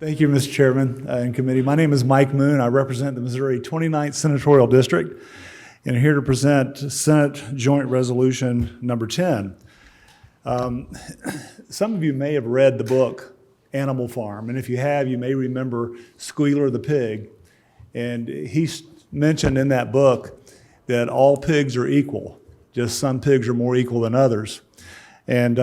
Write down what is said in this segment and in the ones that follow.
Thank you, Mr. Chairman and committee. My name is Mike Moon. I represent the Missouri 29th Senatorial District and I'm here to present Senate Joint Resolution number 10. Some of you may have read the book Animal Farm, and if you have, you may remember Squealer the pig. And he mentioned in that book that all pigs are equal, just some pigs are more equal than others. And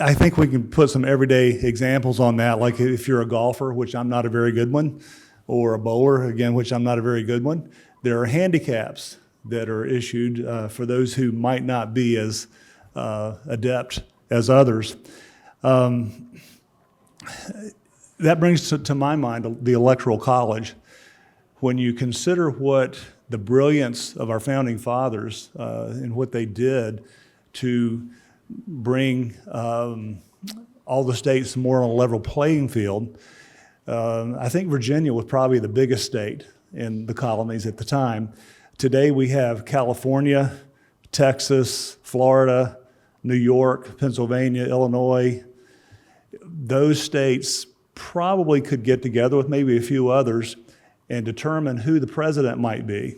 I think we can put some everyday examples on that, like if you're a golfer, which I'm not a very good one, or a bowler, again, which I'm not a very good one, there are handicaps that are issued for those who might not be as adept as others. That brings to my mind the Electoral College. When you consider what the brilliance of our founding fathers and what they did to bring all the states more on a level playing field, I think Virginia was probably the biggest state in the colonies at the time. Today we have California, Texas, Florida, New York, Pennsylvania, Illinois. Those states probably could get together with maybe a few others and determine who the president might be.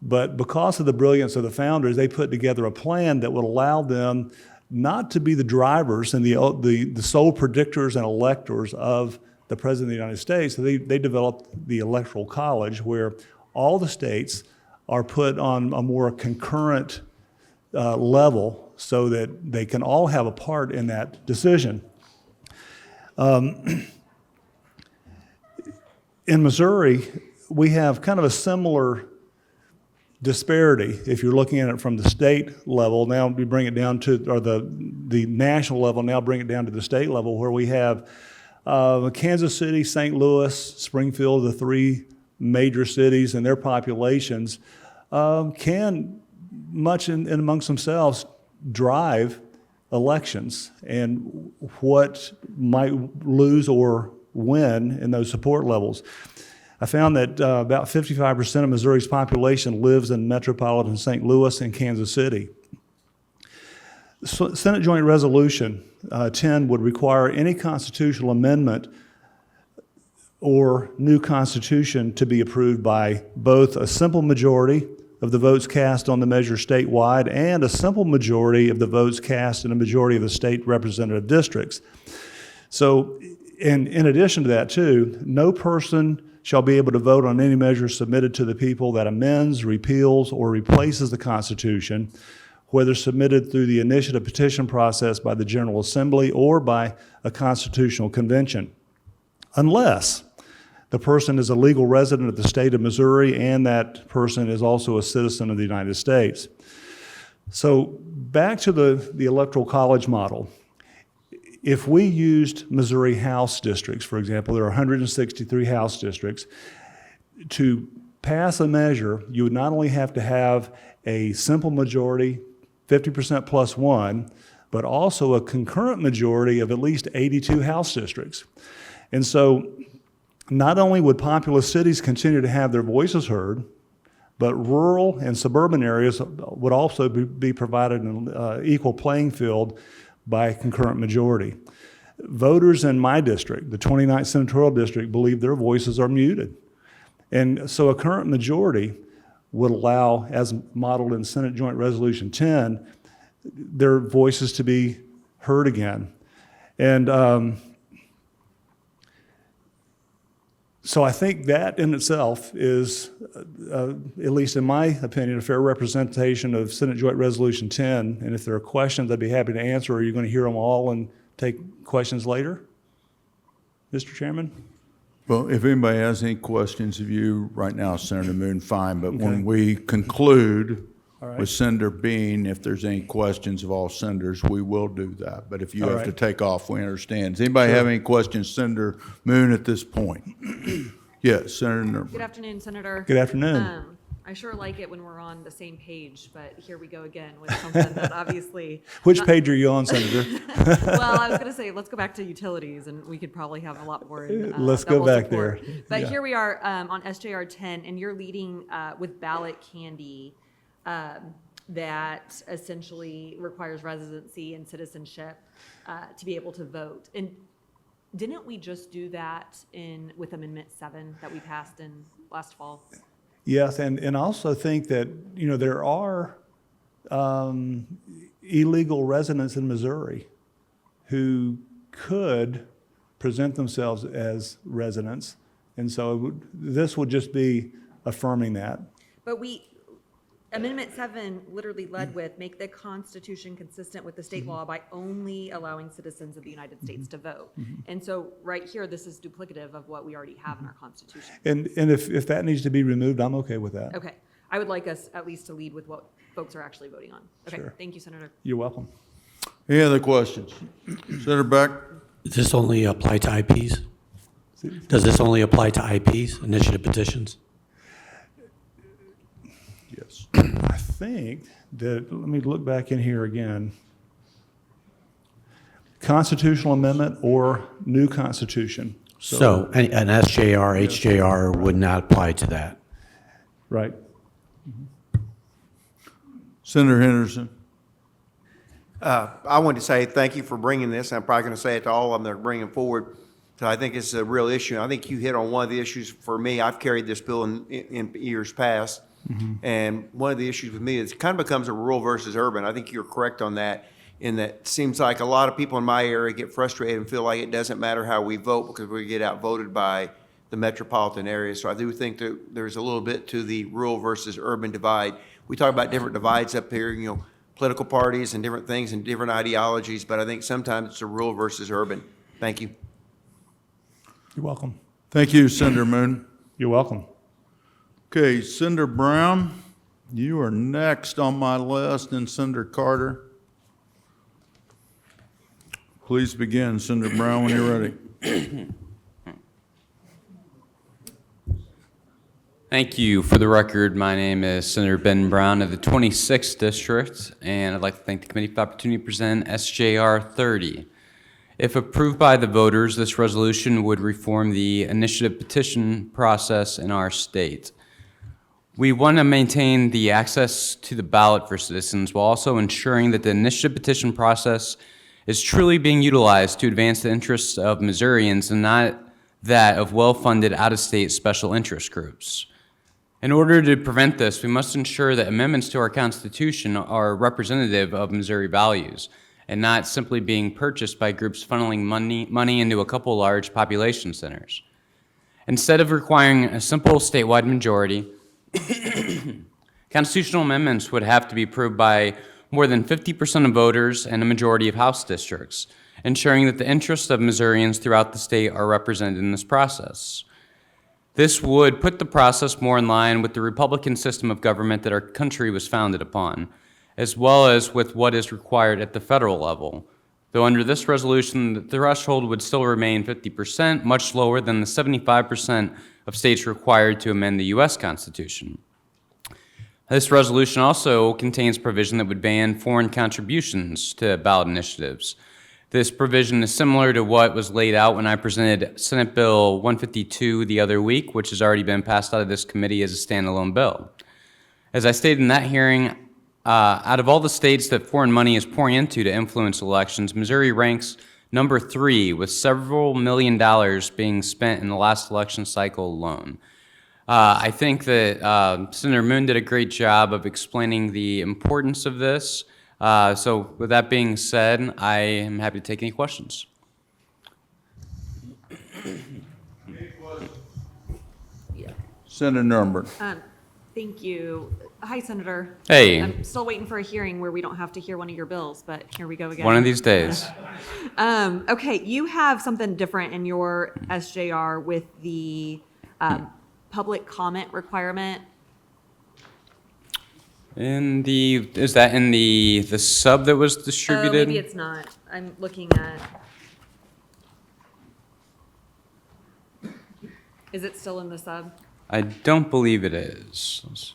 But because of the brilliance of the founders, they put together a plan that would allow them not to be the drivers and the sole predictors and electors of the President of the United States. So they developed the Electoral College, where all the states are put on a more concurrent level so that they can all have a part in that decision. In Missouri, we have kind of a similar disparity. If you're looking at it from the state level, now we bring it down to, or the national level, now bring it down to the state level, where we have Kansas City, St. Louis, Springfield, the three major cities, and their populations can, much in amongst themselves, drive elections and what might lose or win in those support levels. I found that about 55% of Missouri's population lives in metropolitan St. Louis and Kansas City. So Senate Joint Resolution 10 would require any constitutional amendment or new constitution to be approved by both a simple majority of the votes cast on the measure statewide and a simple majority of the votes cast in a majority of the state representative districts. So, and in addition to that too, no person shall be able to vote on any measure submitted to the people that amends, repeals, or replaces the Constitution, whether submitted through the initiative petition process by the General Assembly or by a constitutional convention, unless the person is a legal resident of the state of Missouri and that person is also a citizen of the United States. So back to the Electoral College model. If we used Missouri House districts, for example, there are 163 House districts, to pass a measure, you would not only have to have a simple majority, 50% plus one, but also a concurrent majority of at least 82 House districts. And so not only would populous cities continue to have their voices heard, but rural and suburban areas would also be provided an equal playing field by a concurrent majority. Voters in my district, the 29th Senatorial District, believe their voices are muted. And so a current majority would allow, as modeled in Senate Joint Resolution 10, their voices to be heard again. And so I think that in itself is, at least in my opinion, a fair representation of Senate Joint Resolution 10. And if there are questions, I'd be happy to answer. Are you going to hear them all and take questions later, Mr. Chairman? Well, if anybody has any questions of you right now, Senator Moon, fine. But when we conclude with Senator Bean, if there's any questions of all senators, we will do that. But if you have to take off, we understand. Does anybody have any questions, Senator Moon, at this point? Yes, Senator. Good afternoon, Senator. Good afternoon. I sure like it when we're on the same page, but here we go again with something that obviously. Which page are you on, Senator? Well, I was going to say, let's go back to utilities, and we could probably have a lot more. Let's go back support. there. But here we are on SJR 10, and you're leading with ballot candy that essentially requires residency and citizenship to be able to vote. And Didn't we just do that with Amendment 7 that we passed in last fall? Yes, and I also think that, there are illegal residents in Missouri who could present themselves as residents. And so this would just be affirming that. But Amendment 7 literally led with, make the Constitution consistent with the state law by only allowing citizens of the United States to vote. And so right here, this is duplicative of what we already have in our Constitution. And if that needs to be removed, I'm okay with that. Okay, I would like us at least to lead with what folks are actually voting on. Okay, Sure. thank you, Senator. You're welcome. Any other questions? Senator Beck? Does this only apply to IPs? Does this only apply to IPs, initiative petitions? Yes. I think that, let me look back in here again. Constitutional amendment or new constitution. So an SJR, HJR would not apply to that? Right. Senator Henderson? I wanted to say thank you for bringing this. I'm probably going to say it to all of them that are bringing forward. So I think it's a real issue. I think you hit on one of the issues for me. I've carried this bill in years past. And one of the issues with me is it kind of becomes a rural versus urban. I think you're correct on that, in that it seems like a lot of people in my area get frustrated and feel like it doesn't matter how we vote because we get outvoted by the metropolitan area. So I do think that there's a little bit to the rural versus urban divide. We talk about different divides up here, political parties and different things and different ideologies, but I think sometimes it's a rural versus urban. Thank you. You're welcome. Thank you, Senator Moon. You're welcome. Okay, Senator Brown, you are next on my list, and Senator Carter. Please begin, Senator Brown, when you're ready. Thank you. For the record, my name is Senator Ben Brown of the 26th District, and I'd like to thank the committee for the opportunity to present SJR 30. If approved by the voters, this resolution would reform the initiative petition process in our state. We want to maintain the access to the ballot for citizens while also ensuring that the initiative petition process is truly being utilized to advance the interests of Missourians and not that of well-funded out-of-state special interest groups. In order to prevent this, we must ensure that amendments to our Constitution are representative of Missouri values and not simply being purchased by groups funneling money into a couple large population centers. Instead of requiring a simple statewide majority, constitutional amendments would have to be approved by more than 50% of voters and a majority of House districts, ensuring that the interests of Missourians throughout the state are represented in this process. This would put the process more in line with the Republican system of government that our country was founded upon, as well as with what is required at the federal level. Though under this resolution, the threshold would still remain 50%, much lower than the 75% of states required to amend the U.S. Constitution. This resolution also contains provision that would ban foreign contributions to ballot initiatives. This provision is similar to what was laid out when I presented Senate Bill 152 the other week, which has already been passed out of this committee as a standalone bill. As I stated in that hearing, out of all the states that foreign money is pouring into to influence elections, Missouri ranks number 3 with several $1 million being spent in the last election cycle alone. I think that Senator Moon did a great job of explaining the importance of this. So with that being said, I am happy to take any questions. Senator Nuremberg. Thank you. Hi, Senator. Hey. I'm still waiting for a hearing where we don't have to hear one of your bills, but here we go again. One of these days. Okay, you have something different in your SJR with the public comment requirement. Is that in the sub that was Oh, distributed? maybe it's not. I'm looking at. Is it still in the sub? I don't believe it is.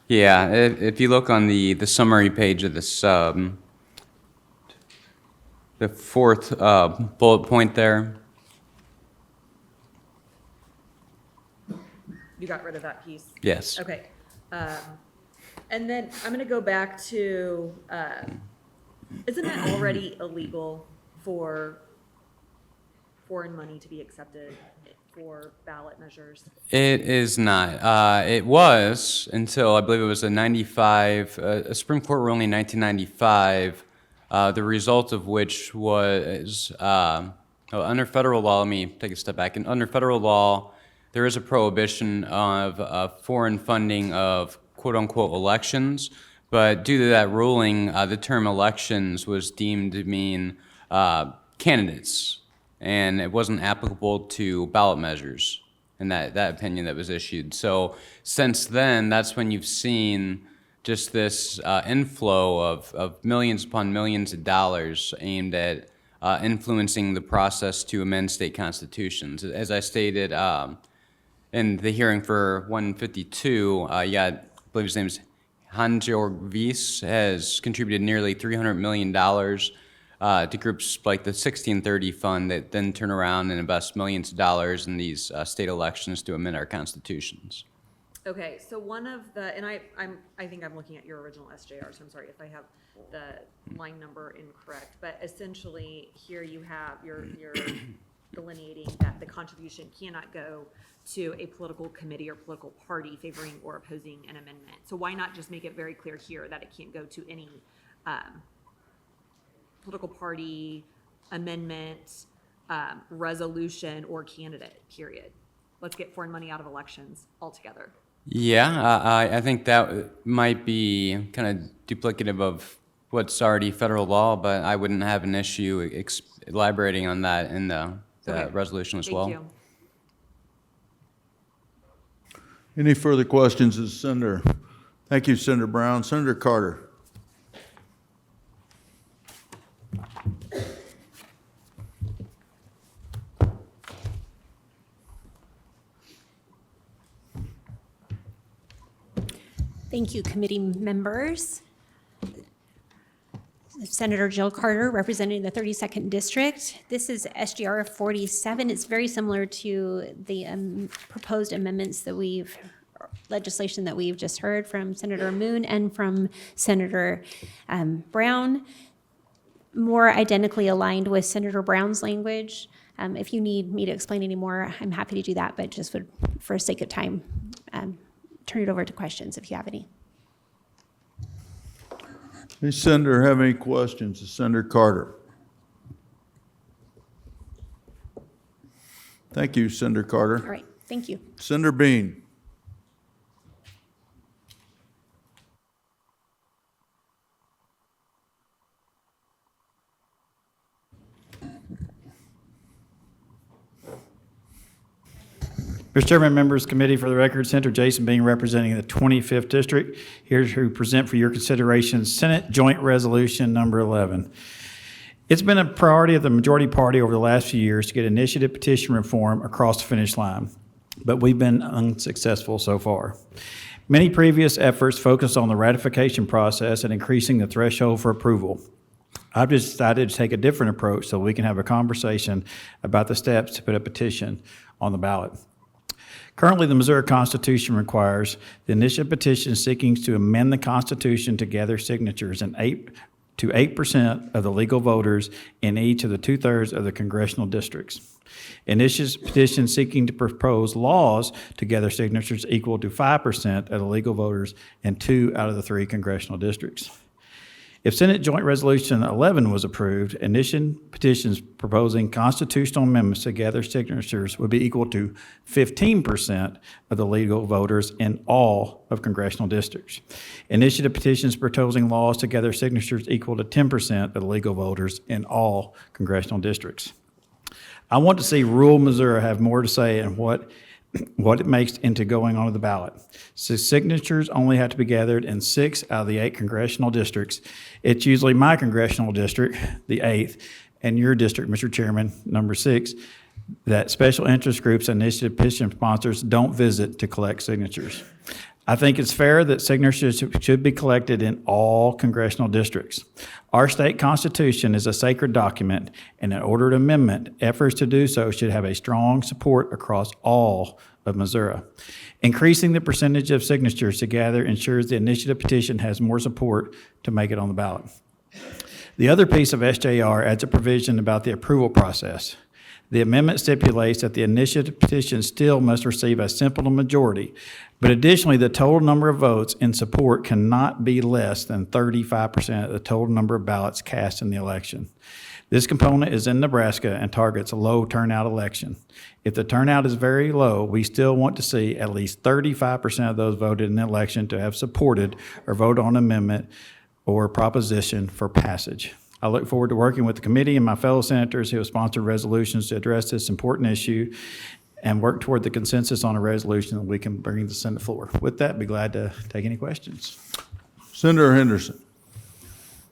Yeah, if you look on the summary page of the sub, the fourth bullet point there. You got rid of that piece? Yes. Okay. And then I'm gonna go back to, isn't it already illegal for foreign money to be accepted for ballot measures? It is not. It was until I believe it was a Supreme Court ruling in 1995, the result of which was under federal law. Let me take a step back. And under federal law, there is a prohibition of foreign funding of quote unquote elections. But due to that ruling, the term elections was deemed to mean candidates, and it wasn't applicable to ballot measures in that opinion that was issued. So since then, that's when you've seen just this inflow of millions upon millions of dollars aimed at influencing the process to amend state constitutions. As I stated in the hearing for 152, I believe his name is Hans-Georg Wyss, has contributed nearly $300 million to groups like the 1630 Fund that then turn around and invest millions of dollars in these state elections to amend our constitutions. Okay, so one of the, and I think I'm looking at your original SJR, so I'm sorry if I have the line number incorrect, but essentially here you have, you're delineating that the contribution cannot go to a political committee or political party favoring or opposing an amendment. So why not just make it very clear here that it can't go to any political party, amendment, resolution, or candidate, period? Let's get foreign money out of elections altogether. Yeah, I think that might be kind of duplicative of what's already federal law, but I wouldn't have an issue elaborating on that in the Okay. resolution as well. Thank you. Any further questions of the Senator? Thank you, Senator Brown. Senator Carter. Thank you, committee members. Senator Jill Carter, representing the 32nd District. This is SGR 47. It's very similar to the proposed amendments that legislation that we've just heard from Senator Moon and from Senator Brown. More identically aligned with Senator Brown's language. If you need me to explain any more, I'm happy to do that, but just for sake of time, turn it over to questions if you have any. Any senator have any questions of Senator Carter? Thank you, Senator Carter. All right, thank you. Senator Bean. Mr. Chairman, members, committee, for the record, Senator Jason Bean, representing the 25th District, here to present for your consideration Senate Joint Resolution Number 11. It's been a priority of the majority party over the last few years to get initiative petition reform across the finish line, but we've been unsuccessful so far. Many previous efforts focused on the ratification process and increasing the threshold for approval. I've decided to take a different approach so we can have a conversation about the steps to put a petition on the ballot. Currently, the Missouri Constitution requires the initiative petition seeking to amend the Constitution to gather signatures to 8% of the legal voters in each of the 2/3 of the congressional districts. Initiative petition seeking to propose laws to gather signatures equal to 5% of the legal voters in 2 out of the 3 congressional districts. If Senate Joint Resolution 11 was approved, initiative petitions proposing constitutional amendments to gather signatures would be equal to 15% of the legal voters in all of congressional districts. Initiative petitions proposing laws to gather signatures equal to 10% of the legal voters in all congressional districts. I want to see rural Missouri have more to say in what it makes into going onto the ballot. So signatures only have to be gathered in 6 out of the 8 congressional districts. It's usually my congressional district, the 8th, and your district, Mr. Chairman, number 6, that special interest groups and initiative petition sponsors don't visit to collect signatures. I think it's fair that signatures should be collected in all congressional districts. Our state constitution is a sacred document, and in order to amendment, efforts to do so should have a strong support across all of Missouri. Increasing the percentage of signatures to gather ensures the initiative petition has more support to make it on the ballot. The other piece of SJR adds a provision about the approval process. The amendment stipulates that the initiative petition still must receive a simple majority, but additionally, the total number of votes in support cannot be less than 35% of the total number of ballots cast in the election. This component is in Nebraska and targets a low turnout election. If the turnout is very low, we still want to see at least 35% of those voted in the election to have supported or voted on amendment or proposition for passage. I look forward to working with the committee and my fellow senators who have sponsored resolutions to address this important issue and work toward the consensus on a resolution that we can bring to the Senate floor. With that, be glad to take any questions. Senator Henderson.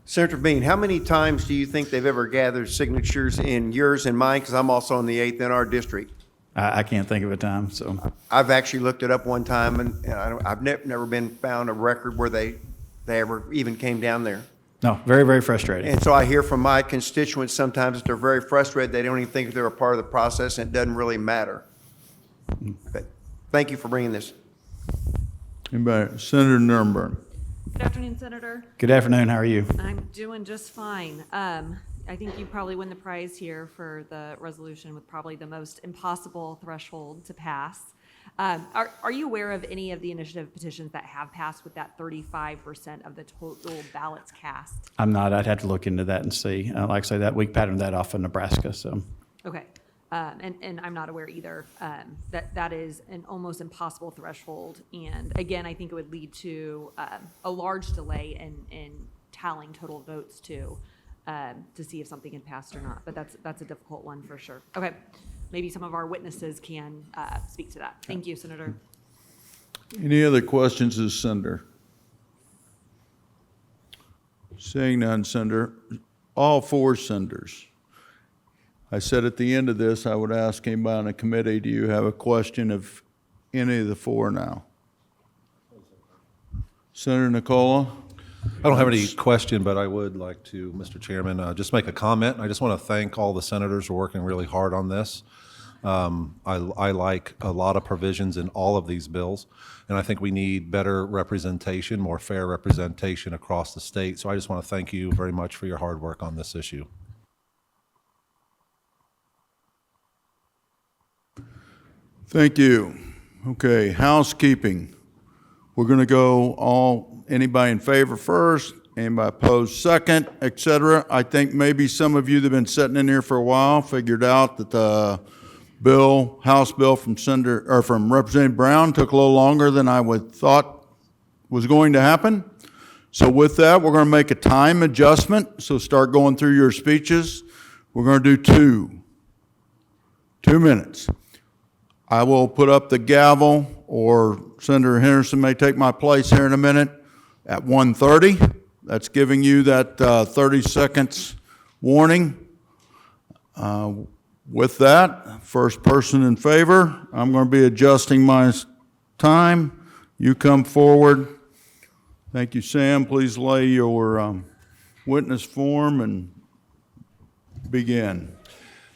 Senator Bean, how many times do you think they've ever gathered signatures in yours and mine? Because I'm also in the 8th in our district. I can't think of a time, so. I've actually looked it up one time, and I've never been found a record where they ever even came down there. No, very, very frustrating. And so I hear from my constituents sometimes that they're very frustrated. They don't even think they're a part of the process, and it doesn't really matter. But thank you for bringing this. Anybody? Senator Nuremberg. Good afternoon, Senator. Good afternoon, how are you? I'm doing just fine. I think you probably win the prize here for the resolution with probably the most impossible threshold to pass. Are you aware of any of the initiative petitions that have passed with that 35% of the total ballots cast? I'm not, I'd have to look into that and see. Like I say, that we patterned that off of Nebraska, so. Okay. And I'm not aware either. That is an almost impossible threshold. And again, I think it would lead to a large delay in tallying total votes to see if something had passed or not. But that's a difficult one for sure. Okay. Maybe some of our witnesses can speak to that. Thank you, Senator. Any other questions of the senator? Seeing none, Senator. All four senators. I said at the end of this, I would ask anybody on the committee, do you have a question of any of the four now? Senator Nicola? I don't have any question, but I would like to, Mr. Chairman, just make a comment. I just want to thank all the senators for working really hard on this. I like a lot of provisions in all of these bills, and I think we need better representation, more fair representation across the state. So I just want to thank you very much for your hard work on this issue. Thank you. Okay, housekeeping. We're going to go anybody in favor first, anybody opposed second, et cetera. I think maybe some of you that have been sitting in here for a while figured out that the House bill from Representative Brown took a little longer than I would thought was going to happen. So with that, we're going to make a time adjustment. So start going through your speeches. We're going to do 2 minutes. I will put up the gavel, or Senator Henderson may take my place here in a minute, at 1:30. That's giving you that 30 seconds warning. With that, first person in favor, I'm going to be adjusting my time. You come forward. Thank you, Sam. Please lay your witness form and begin.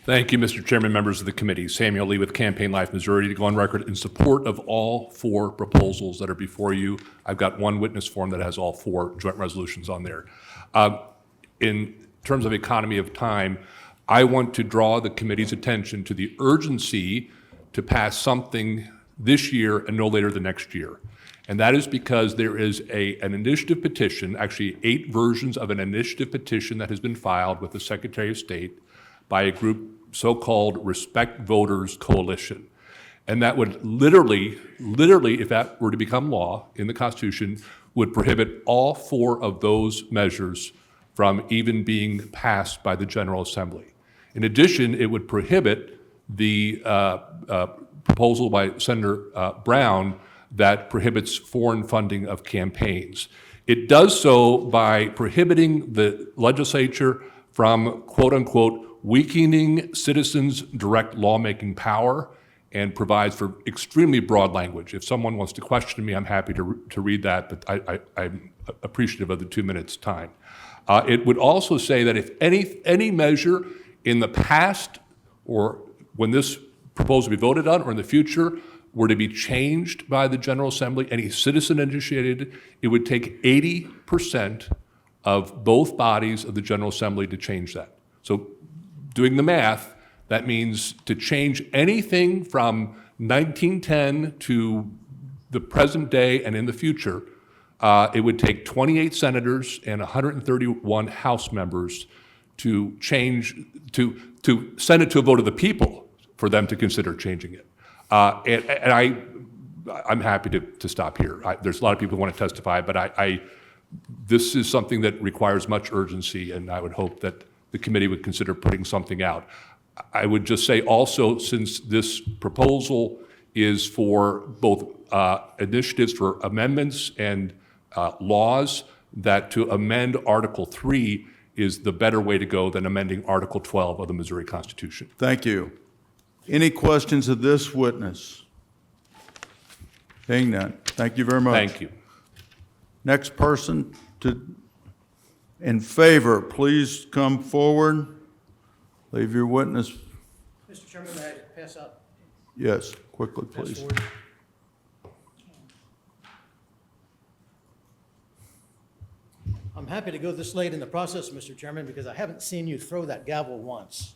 Thank you, Mr. Chairman, members of the committee. Samuel Lee with Campaign Life Missouri to go on record in support of all four proposals that are before you. I've got one witness form that has all four joint resolutions on there. In terms of economy of time, I want to draw the committee's attention to the urgency to pass something this year and no later than next year. And that is because there is an initiative petition, actually 8 versions of an initiative petition that has been filed with the Secretary of State by a group so-called Respect Voters Coalition. And that would literally, if that were to become law in the Constitution, would prohibit all 4 of those measures from even being passed by the General Assembly. In addition, it would prohibit the proposal by Senator Brown that prohibits foreign funding of campaigns. It does so by prohibiting the legislature from, quote unquote, weakening citizens' direct lawmaking power, and provides for extremely broad language. If someone wants to question me, I'm happy to read that, but I'm appreciative of the 2 minutes time. It would also say that if any measure in the past or when this proposal be voted on or in the future were to be changed by the General Assembly, any citizen initiated, it would take 80% of both bodies of the General Assembly to change that. So doing the math, that means to change anything from 1910 to the present day and in the future, it would take 28 senators and 131 House members to change, to send it to a vote of the people for them to consider changing it. I'm happy to stop here. There's a lot of people who want to testify, but this is something that requires much urgency, and I would hope that the committee would consider putting something out. I would just say also, since this proposal is for both initiatives for amendments and laws, that to amend Article 3 is the better way to go than amending Article 12 of the Missouri Constitution. Thank you. Any questions of this witness? Being none, thank you very much. Thank you. Next person in favor, please come forward. Leave your witness. Mr. Chairman, may I pass out? Yes, quickly, please. I'm happy to go this late in the process, Mr. Chairman, because I haven't seen you throw that gavel once.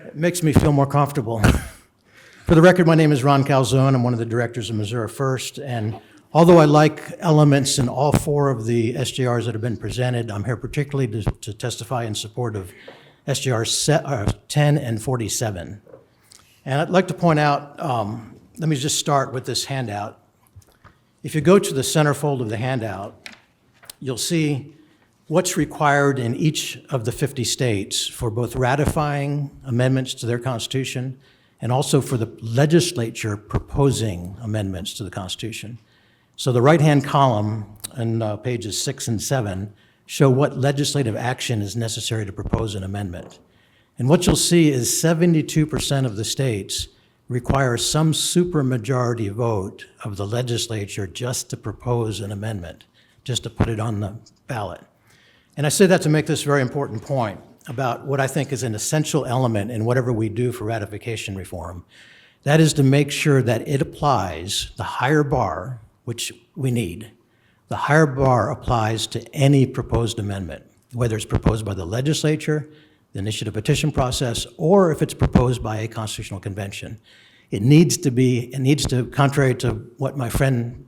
It makes me feel more comfortable. For the record, my name is Ron Calzone. I'm one of the directors of Missouri First, and although I like elements in all four of the SJRs that have been presented, I'm here particularly to testify in support of SJR 10 and 47. And I'd like to point out, let me just start with this handout. If you go to the centerfold of the handout, you'll see what's required in each of the 50 states for both ratifying amendments to their constitution and also for the legislature proposing amendments to the Constitution. So the right-hand column in pages 6 and 7 show what legislative action is necessary to propose an amendment. And what you'll see is 72% of the states require some supermajority vote of the legislature just to propose an amendment, just to put it on the ballot. And I say that to make this very important point about what I think is an essential element in whatever we do for ratification reform. That is to make sure that it applies the higher bar, which we need. The higher bar applies to any proposed amendment, whether it's proposed by the legislature, the initiative petition process, or if it's proposed by a constitutional convention. It needs to, contrary to what my friend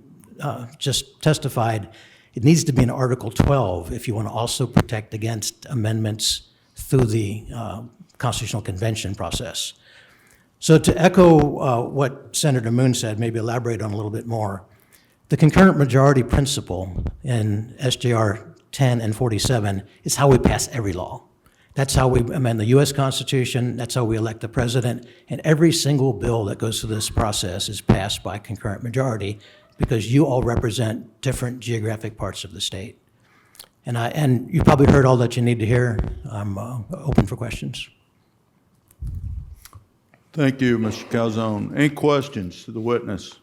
just testified, it needs to be in Article 12 if you want to also protect against amendments through the constitutional convention process. So to echo what Senator Moon said, maybe elaborate on a little bit more, the concurrent majority principle in SJR 10 and 47 is how we pass every law. That's how we amend the U.S. Constitution, that's how we elect the president, and every single bill that goes through this process is passed by concurrent majority because you all represent different geographic parts of the state. And you probably heard all that you need to hear. I'm open for questions. Thank you, Mr. Calzone. Any questions to the witness?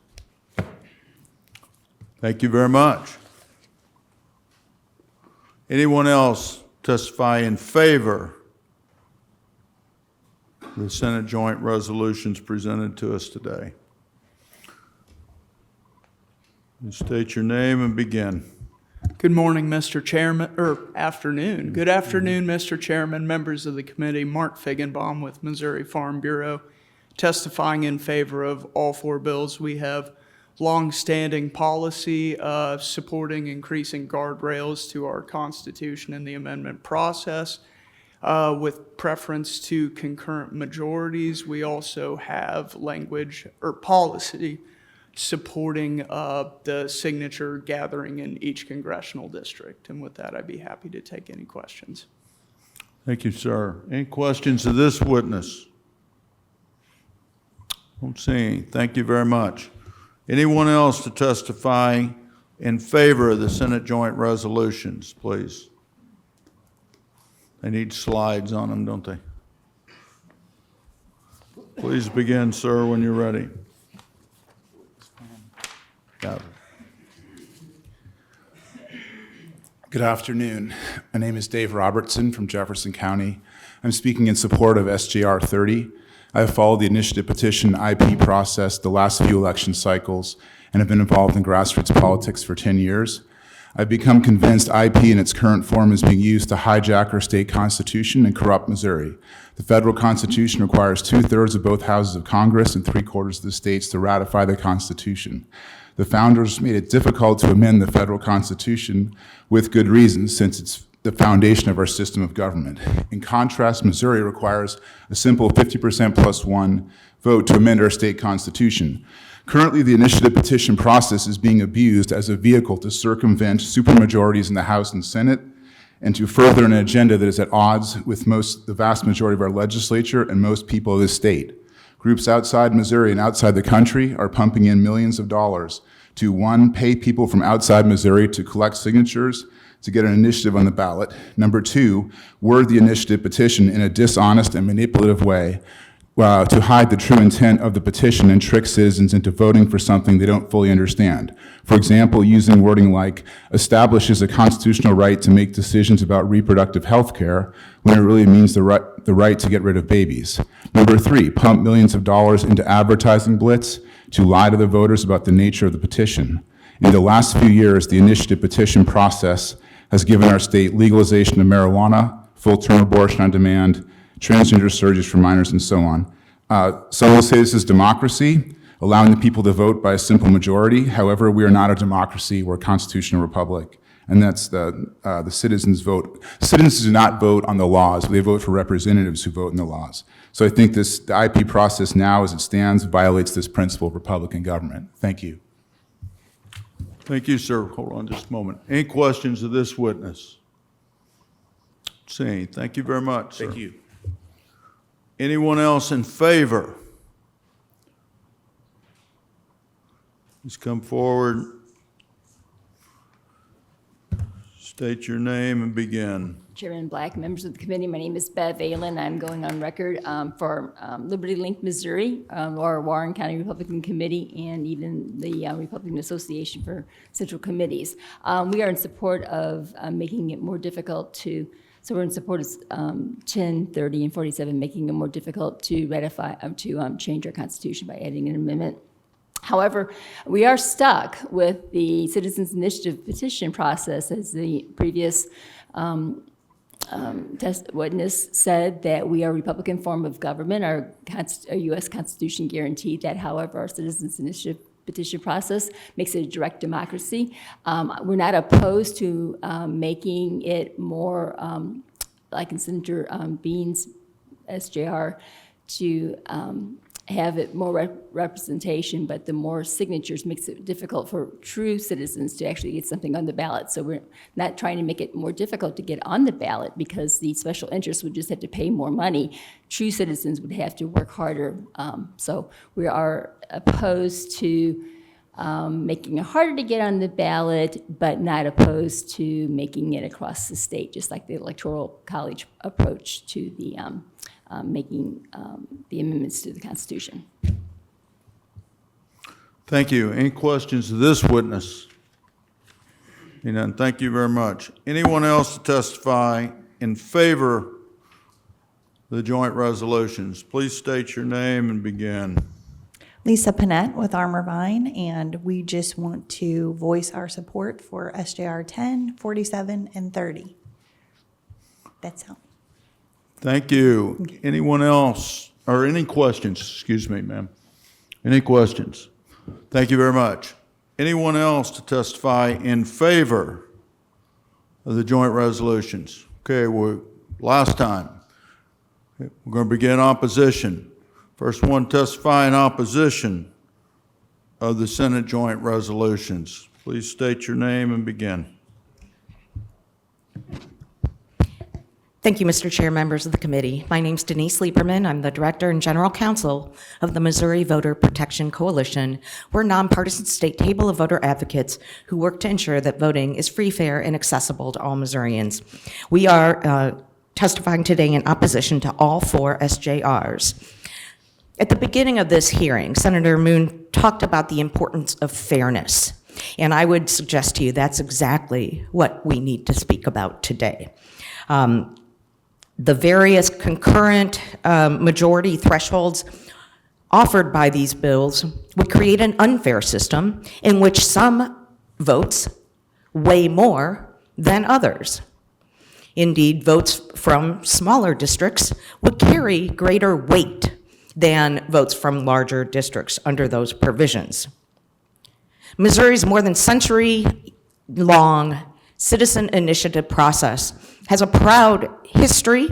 Thank you very much. Anyone else testify in favor of the Senate joint resolutions presented to us today? You state your name and begin. Good morning, Mr. Chairman, or afternoon. Good afternoon, Mr. Chairman, members of the committee. Mark Figgenbaum with Missouri Farm Bureau, testifying in favor of all four bills. We have longstanding policy supporting increasing guardrails to our Constitution in the amendment process. With preference to concurrent majorities, we also have language or policy supporting the signature gathering in each congressional district. And with that, I'd be happy to take any questions. Thank you, sir. Any questions of this witness? Don't see any. Thank you very much. Anyone else to testify in favor of the Senate joint resolutions, please? They need slides on them, don't they? Please begin, sir, when you're ready. Got it. Good afternoon. My name is Dave Robertson from Jefferson County. I'm speaking in support of SJR 30. I have followed the initiative petition IP process the last few election cycles and have been involved in grassroots politics for 10 years. I've become convinced IP in its current form is being used to hijack our state constitution and corrupt Missouri. The federal constitution requires 2/3 of both houses of Congress and 3/4 of the states to ratify the constitution. The founders made it difficult to amend the federal constitution with good reason, since it's the foundation of our system of government. In contrast, Missouri requires a simple 50% plus one vote to amend our state constitution. Currently, the initiative petition process is being abused as a vehicle to circumvent supermajorities in the House and Senate and to further an agenda that is at odds with the vast majority of our legislature and most people of this state. Groups outside Missouri and outside the country are pumping in millions of dollars to, one, pay people from outside Missouri to collect signatures to get an initiative on the ballot. Number two, word the initiative petition in a dishonest and manipulative way to hide the true intent of the petition and trick citizens into voting for something they don't fully understand. For example, using wording like establishes a constitutional right to make decisions about reproductive health care when it really means the right to get rid of babies. Number three, pump millions of dollars into advertising blitz to lie to the voters about the nature of the petition. In the last few years, the initiative petition process has given our state legalization of marijuana, full-term abortion on demand, transgender surgeries for minors, and so on. Some will say this is democracy, allowing the people to vote by a simple majority. However, we are not a democracy, we're a constitutional republic, and that's the citizens vote. Citizens do not vote on the laws, they vote for representatives who vote in the laws. So I think the IP process now, as it stands, violates this principle of Republican government. Thank you. Thank you, sir. Hold on just a moment. Any questions of this witness? Seeing. Thank you very much, sir. Thank you. Anyone else in favor? Please come forward. State your name and begin. Chairman Black, members of the committee, my name is Bev Aylen. I'm going on record for Liberty Link Missouri, or Warren County Republican Committee, and even the Republican Association for Central Committees. We are in support of making it more difficult to, so we're in support of 10, 30, and 47, making it more difficult to ratify, to change our constitution by adding an amendment. However, we are stuck with the Citizens Initiative petition process, as the previous witness said, that we are a Republican form of government. Our U.S. Constitution guaranteed that. However, our Citizens Initiative petition process makes it a direct democracy. We're not opposed to making it more, like in Senator Bean's SJR, to have it more representation, but the more signatures makes it difficult for true citizens to actually get something on the ballot. So we're not trying to make it more difficult to get on the ballot, because the special interests would just have to pay more money. True citizens would have to work harder. So we are opposed to making it harder to get on the ballot, but not opposed to making it across the state, just like the Electoral College approach to the making the amendments to the Constitution. Thank you. Any questions of this witness? Seeing none, thank you very much. Anyone else to testify in favor of the joint resolutions? Please state your name and begin. Lisa Panett with Armor-Vine, and we just want to voice our support for SJR 10, 47, and 30. That's all. Thank you. Anyone else, or any questions? Excuse me, ma'am. Any questions? Thank you very much. Anyone else to testify in favor of the joint resolutions? Okay, last time. We're going to begin opposition. First one testify in opposition of the Senate joint resolutions. Please state your name and begin. Thank you, Mr. Chair, members of the committee. My name's Denise Lieberman. I'm the Director and General Counsel of the Missouri Voter Protection Coalition. We're a nonpartisan state table of voter advocates who work to ensure that voting is free, fair, and accessible to all Missourians. We are testifying today in opposition to all 4 SJRs. At the beginning of this hearing, Senator Moon talked about the importance of fairness, and I would suggest to you that's exactly what we need to speak about today. the various concurrent majority thresholds offered by these bills would create an unfair system in which some votes weigh more than others. Indeed, votes from smaller districts would carry greater weight than votes from larger districts under those provisions. Missouri's more than century-long citizen initiative process has a proud history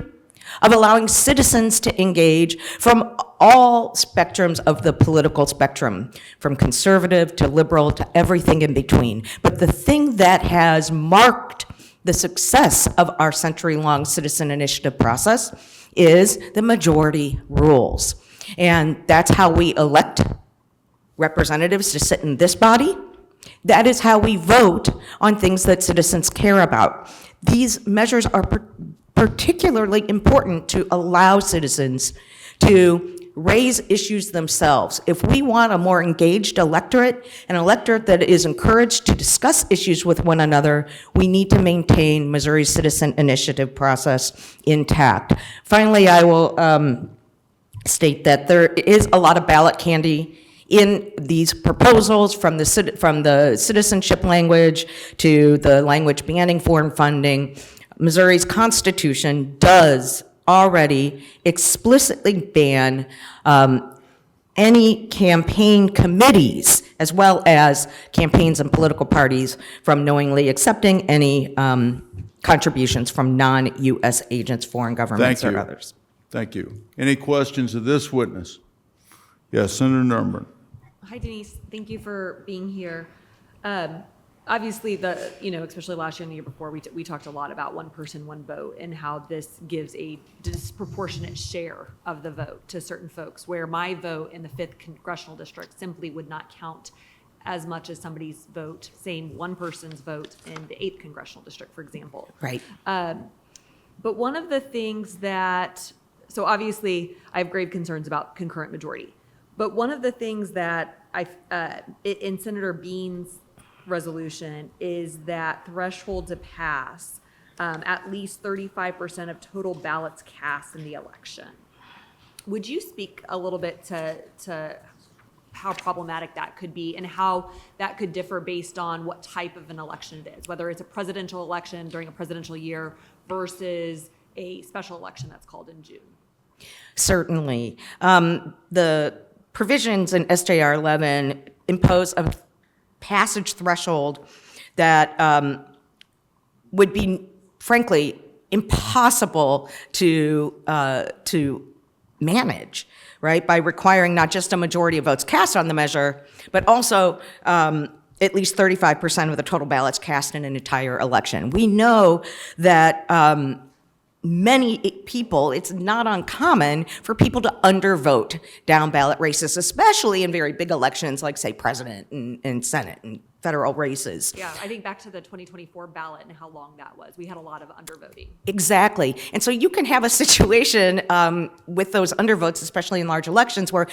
of allowing citizens to engage from all spectrums of the political spectrum, from conservative to liberal to everything in between. But the thing that has marked the success of our century-long citizen initiative process is the majority rules. And that's how we elect representatives to sit in this body. That is how we vote on things that citizens care about. These measures are particularly important to allow citizens to raise issues themselves. If we want a more engaged electorate, an electorate that is encouraged to discuss issues with one another, we need to maintain Missouri's citizen initiative process intact. Finally, I will state that there is a lot of ballot candy in these proposals, from the citizenship language to the language banning foreign funding. Missouri's Constitution does already explicitly ban any campaign committees, as well as campaigns and political parties, from knowingly accepting any contributions from non-U.S. agents, foreign governments, or others. Thank you. Any questions of this witness? Yes, Senator Nuremberg. Hi, Denise. Thank you for being here. Obviously, especially last year and the year before, we talked a lot about one person, one vote, and how this gives a disproportionate share of the vote to certain folks, where my vote in the 5th congressional district simply would not count as much as somebody's vote, same one person's vote in the 8th congressional district, for example. Right. But one of the things so obviously, I have grave concerns about concurrent majority. But one of the things that in Senator Bean's resolution is that threshold to pass at least 35% of total ballots cast in the election. Would you speak a little bit to how problematic that could be and how that could differ based on what type of an election it is, whether it's a presidential election during a presidential year versus a special election that's called in June? Certainly. The provisions in SJR 11 impose a passage threshold that would be, frankly, impossible to manage, right? By requiring not just a majority of votes cast on the measure, but also at least 35% of the total ballots cast in an entire election. We know that many people, it's not uncommon for people to undervote down ballot races, especially in very big elections like, say, president and Senate and federal races. Yeah, I think back to the 2024 ballot and how long that was. We had a lot of undervoting. Exactly. And so you can have a situation with those undervotes, especially in large elections, where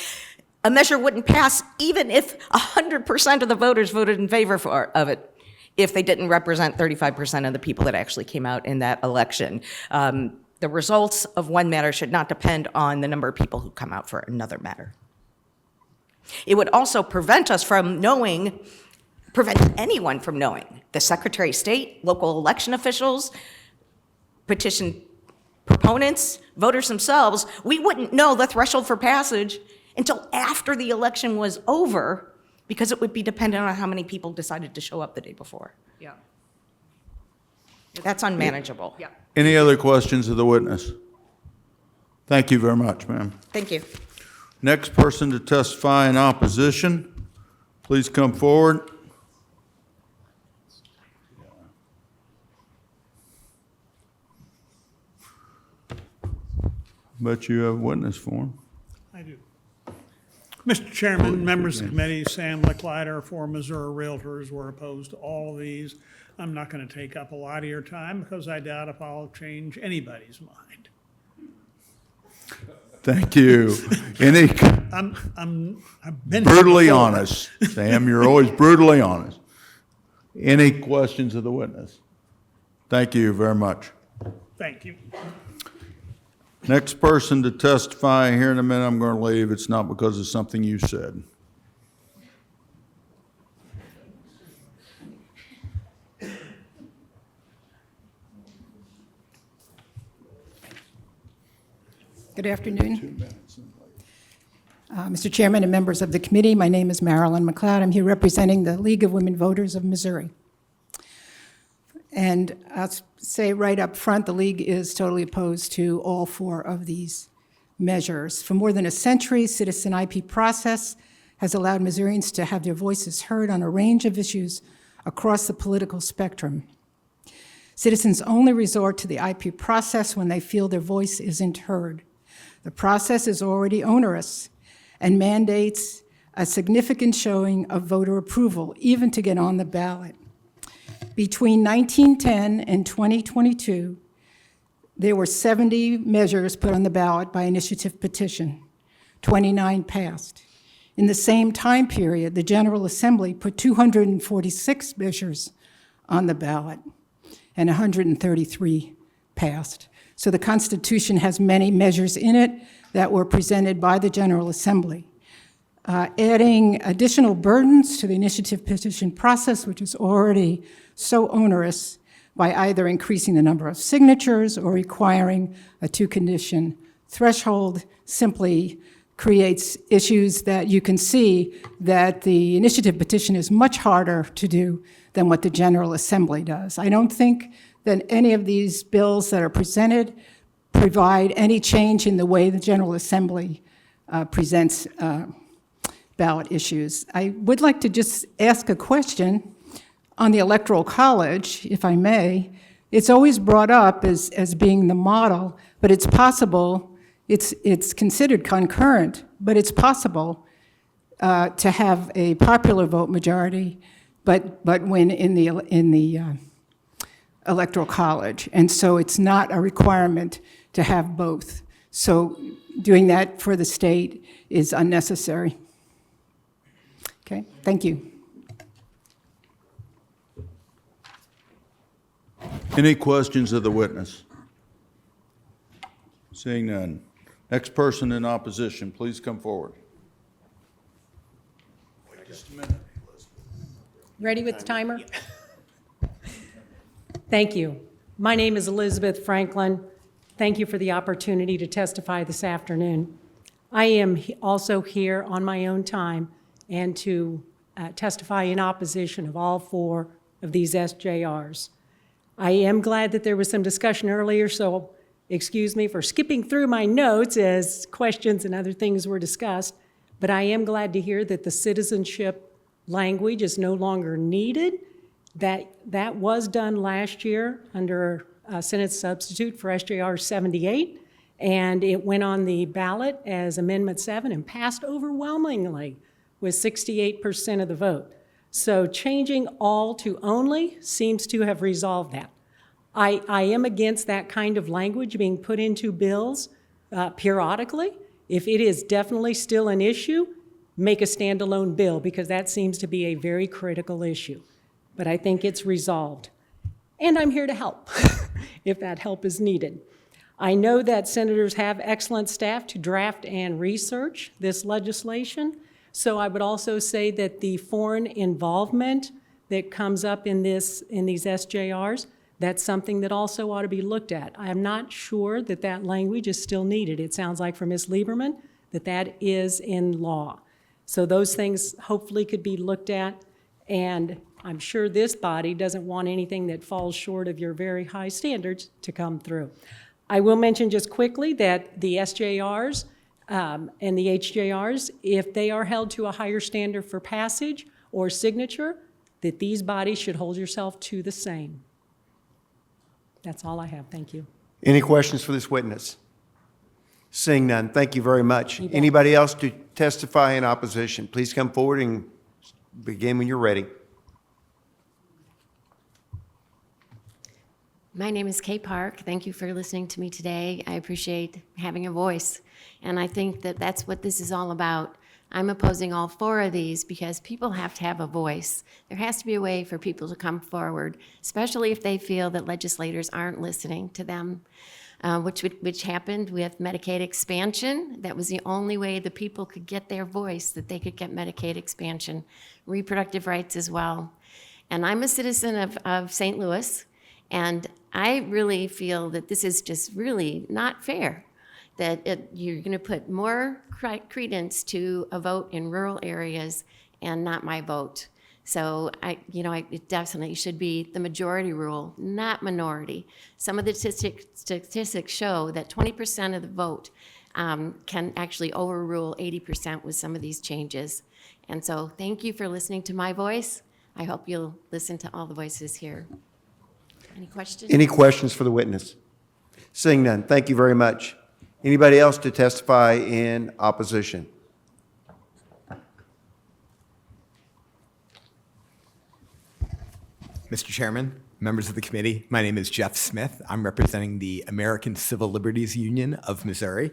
a measure wouldn't pass even if 100% of the voters voted in favor of it, if they didn't represent 35% of the people that actually came out in that election. The results of one matter should not depend on the number of people who come out for another matter. It would also prevent anyone from knowing, the Secretary of State, local election officials, petition proponents, voters themselves. We wouldn't know the threshold for passage until after the election was over, because it would be dependent on how many people decided to show up the day before. Yeah. That's unmanageable. Yeah. Any other questions of the witness? Thank you very much, ma'am. Thank you. Next person to testify in opposition, please come forward. Bet you have a witness form. I do. Mr. Chairman, members of the committee, Sam Licklider for Missouri Realtors. We're opposed to all of these. I'm not going to take up a lot of your time because I doubt if I'll change anybody's mind. Thank you. Any I've been brutally here before. honest, Sam. You're always brutally honest. Any questions of the witness? Thank you very much. Thank you. Next person to testify here in a minute, I'm going to leave. It's not because of something you said. Good afternoon. Mr. Chairman and members of the committee, my name is Marilyn McLeod. I'm here representing the League of Women Voters of Missouri. And I'll say right up front, the League is totally opposed to all 4 of these measures. For more than a century, citizen IP process has allowed Missourians to have their voices heard on a range of issues across the political spectrum. Citizens only resort to the IP process when they feel their voice isn't heard. The process is already onerous and mandates a significant showing of voter approval, even to get on the ballot. Between 1910 and 2022, there were 70 measures put on the ballot by initiative petition. 29 passed. In the same time period, the General Assembly put 246 measures on the ballot, and 133 passed. So the Constitution has many measures in it that were presented by the General Assembly. Adding additional burdens to the initiative petition process, which is already so onerous, by either increasing the number of signatures or requiring a 2-condition threshold, simply creates issues that you can see that the initiative petition is much harder to do than what the General Assembly does. I don't think that any of these bills that are presented provide any change in the way the General Assembly presents ballot issues. I would like to just ask a question on the Electoral College, if I may. It's always brought up as being the model, but it's possible, it's considered concurrent, but it's possible to have a popular vote majority, but win in the Electoral College. And so it's not a requirement to have both. So doing that for the state is unnecessary. Okay, thank you. Any questions of the witness? Seeing none. Next person in opposition, please come forward. Wait just a minute. Ready with the timer? Thank you. My name is Elizabeth Franklin. Thank you for the opportunity to testify this afternoon. I am also here on my own time and to testify in opposition of all 4 of these SJRs. I am glad that there was some discussion earlier, so excuse me for skipping through my notes as questions and other things were discussed, but I am glad to hear that the citizenship language is no longer needed. That was done last year under Senate substitute for SJR 78, and it went on the ballot as Amendment 7 and passed overwhelmingly with 68% of the vote. So changing all to only seems to have resolved that. I am against that kind of language being put into bills periodically. If it is definitely still an issue, make a standalone bill, because that seems to be a very critical issue. But I think it's resolved. And I'm here to help if that help is needed. I know that senators have excellent staff to draft and research this legislation. So I would also say that the foreign involvement that comes up in these SJRs, that's something that also ought to be looked at. I'm not sure that that language is still needed. It sounds like from Ms. Lieberman that is in law. So those things hopefully could be looked at, and I'm sure this body doesn't want anything that falls short of your very high standards to come through. I will mention just quickly that the SJRs and the HJRs, if they are held to a higher standard for passage or signature, that these bodies should hold yourself to the same. That's all I have. Thank you. Any questions for this witness? Seeing none, thank you very much. Anybody else to testify in opposition? Please come forward and begin when you're ready. My name is Kay Park. Thank you for listening to me today. I appreciate having a voice, and I think that that's what this is all about. I'm opposing all 4 of these because people have to have a voice. There has to be a way for people to come forward, especially if they feel that legislators aren't listening to them. which happened with Medicaid expansion. That was the only way the people could get their voice, that they could get Medicaid expansion, reproductive rights as well. And I'm a citizen of St. Louis, and I really feel that this is just really not fair, that you're going to put more credence to a vote in rural areas and not my vote. So it definitely should be the majority rule, not minority. Some of the statistics show that 20% of the vote can actually overrule 80% with some of these changes. And so thank you for listening to my voice. I hope you'll listen to all the voices here. Any questions? Any questions for the witness? Seeing none, thank you very much. Anybody else to testify in opposition? Mr. Chairman, members of the committee, my name is Jeff Smith. I'm representing the American Civil Liberties Union of Missouri.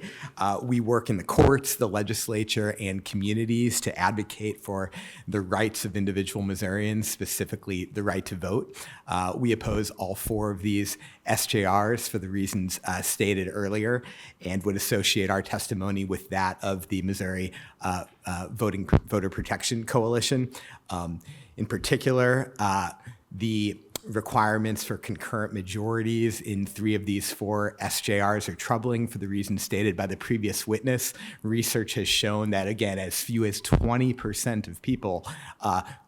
We work in the courts, the legislature, and communities to advocate for the rights of individual Missourians, specifically the right to vote. We oppose all 4 of these SJRs for the reasons stated earlier, and would associate our testimony with that of the Missouri Voter Protection Coalition. In particular, the requirements for concurrent majorities in 3 of these 4 SJRs are troubling for the reasons stated by the previous witness. Research has shown that, again, as few as 20% of people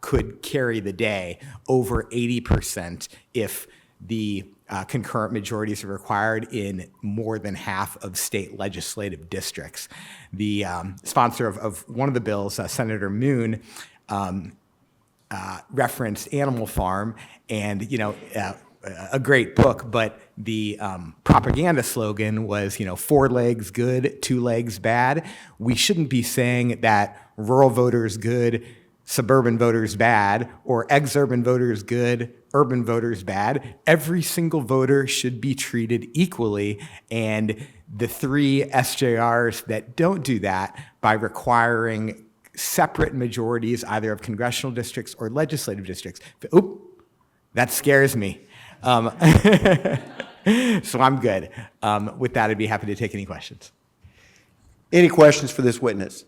could carry the day, over 80% if the concurrent majorities are required in more than half of state legislative districts. The sponsor of one of the bills, Senator Moon, referenced Animal Farm, and a great book, but the propaganda slogan was 4 legs good, 2 legs bad. We shouldn't be saying that rural voters good, suburban voters bad, or exurban voters good, urban voters bad. Every single voter should be treated equally, and the 3 SJRs that don't do that by requiring separate majorities, either of congressional districts or legislative districts. Oop, that scares me. So I'm good. With that, I'd be happy to take any questions. Any questions for this witness?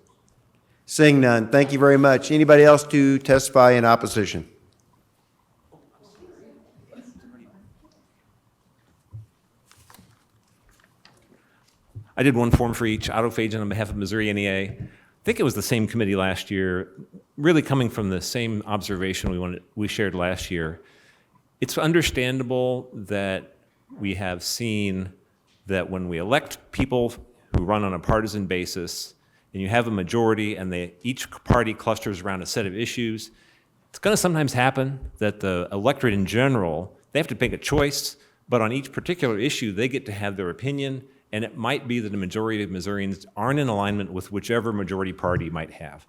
Seeing none, thank you very much. Anybody else to testify in opposition? I did one form for each. Otto Fajan on behalf of Missouri NEA. I think it was the same committee last year, really coming from the same observation we shared last year. It's understandable that we have seen that when we elect people who run on a partisan basis, and you have a majority and each party clusters around a set of issues, it's going to sometimes happen that the electorate in general, they have to make a choice, but on each particular issue, they get to have their opinion. And it might be that the majority of Missourians aren't in alignment with whichever majority party might have.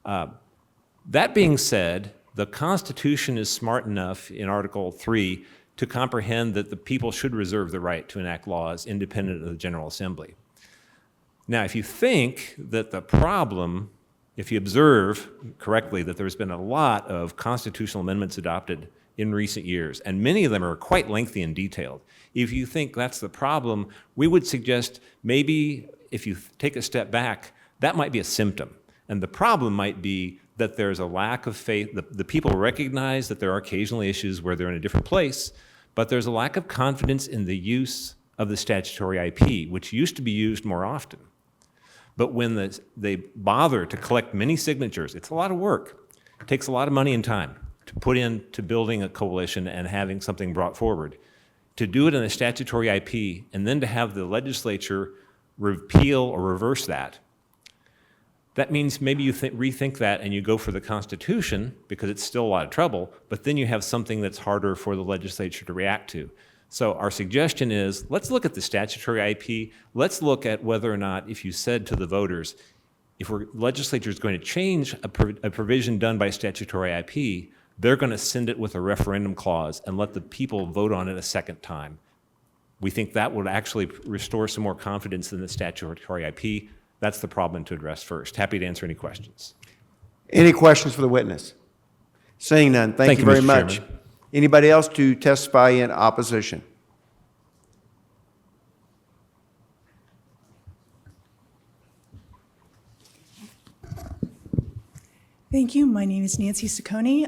That being said, the Constitution is smart enough in Article 3 to comprehend that the people should reserve the right to enact laws independent of the General Assembly. Now, if you think that the problem, if you observe correctly that there's been a lot of constitutional amendments adopted in recent years, and many of them are quite lengthy and detailed. If you think that's the problem, we would suggest maybe if you take a step back, that might be a symptom. And the problem might be that there's a lack of faith. The people recognize that there are occasionally issues where they're in a different place, but there's a lack of confidence in the use of the statutory IP, which used to be used more often. But when they bother to collect many signatures, it's a lot of work. It takes a lot of money and time to put into building a coalition and having something brought forward. To do it in a statutory IP and then to have the legislature repeal or reverse that, that means maybe you rethink that and you go for the Constitution because it's still a lot of trouble, but then you have something that's harder for the legislature to react to. So our suggestion is, let's look at the statutory IP. Let's look at whether or not, if you said to the voters, if the legislature is going to change a provision done by statutory IP, they're going to send it with a referendum clause and let the people vote on it a second time. We think that would actually restore some more confidence in the statutory IP. That's the problem to address first. Happy to answer any questions. Any questions for the witness? Seeing none, thank you very Mr. much. Chairman. Anybody else to testify in opposition? Thank you. My name is Nancy Saccone.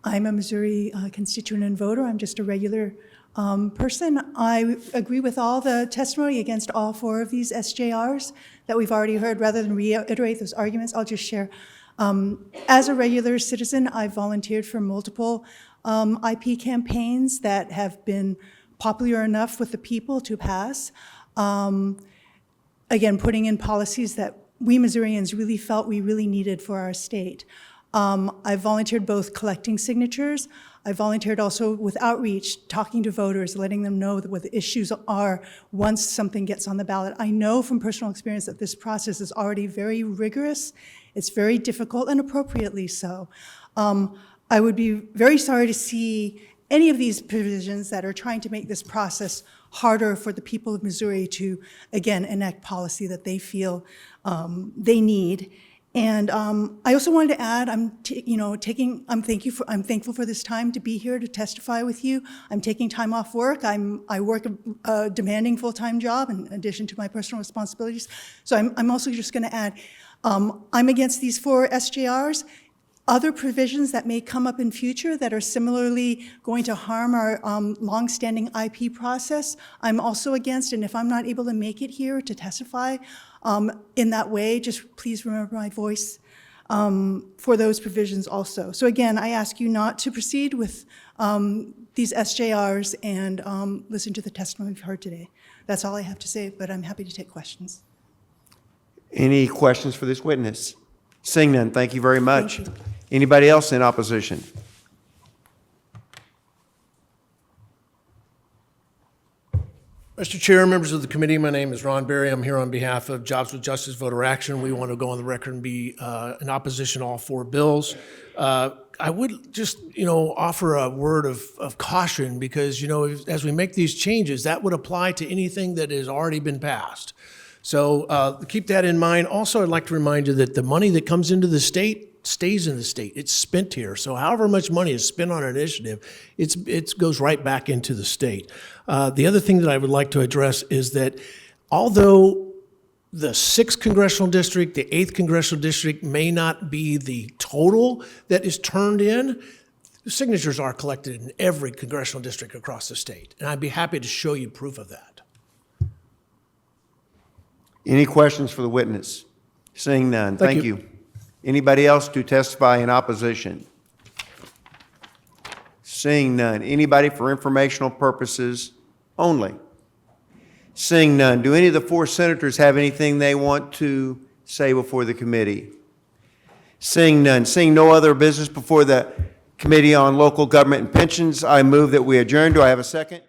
I'm a Missouri constituent and voter. I'm just a regular person. I agree with all the testimony against all 4 of these SJRs that we've already heard. Rather than reiterate those arguments, I'll just share. As a regular citizen, I've volunteered for multiple IP campaigns that have been popular enough with the people to pass. Again, putting in policies that we Missourians really felt we really needed for our state. I've volunteered both collecting signatures. I volunteered also with outreach, talking to voters, letting them know what the issues are once something gets on the ballot. I know from personal experience that this process is already very rigorous. It's very difficult and appropriately so. I would be very sorry to see any of these provisions that are trying to make this process harder for the people of Missouri to, again, enact policy that they feel they need. And I also wanted to add, I'm thankful for this time to be here to testify with you. I'm taking time off work. I work a demanding full-time job in addition to my personal responsibilities. So I'm also just going to add, I'm against these 4 SJRs. Other provisions that may come up in future that are similarly going to harm our longstanding IP process, I'm also against, and if I'm not able to make it here to testify in that way, just please remember my voice for those provisions also. So again, I ask you not to proceed with these SJRs and listen to the testimony we've heard today. That's all I have to say, but I'm happy to take questions. Any questions for this witness? Seeing none, thank you very much. Anybody else in opposition? Mr. Chair, members of the committee, my name is Ron Berry. I'm here on behalf of Jobs with Justice Voter Action. We want to go on the record and be in opposition to all 4 bills. I would just, offer a word of caution because, as we make these changes, that would apply to anything that has already been passed. So keep that in mind. Also, I'd like to remind you that the money that comes into the state stays in the state. It's spent here. So however much money is spent on an initiative, it goes right back into the state. The other thing that I would like to address is that although the 6th congressional district, the 8th congressional district may not be the total that is turned in, signatures are collected in every congressional district across the state. And I'd be happy to show you proof of that. Any questions for the witness? Seeing none, thank you. Anybody else to testify in opposition? Seeing none. Anybody for informational purposes only? Seeing none. Do any of the 4 senators have anything they want to say before the committee? Seeing none. Seeing no other business before the Committee on Local Government and Pensions, I move that we adjourn. Do I have a second?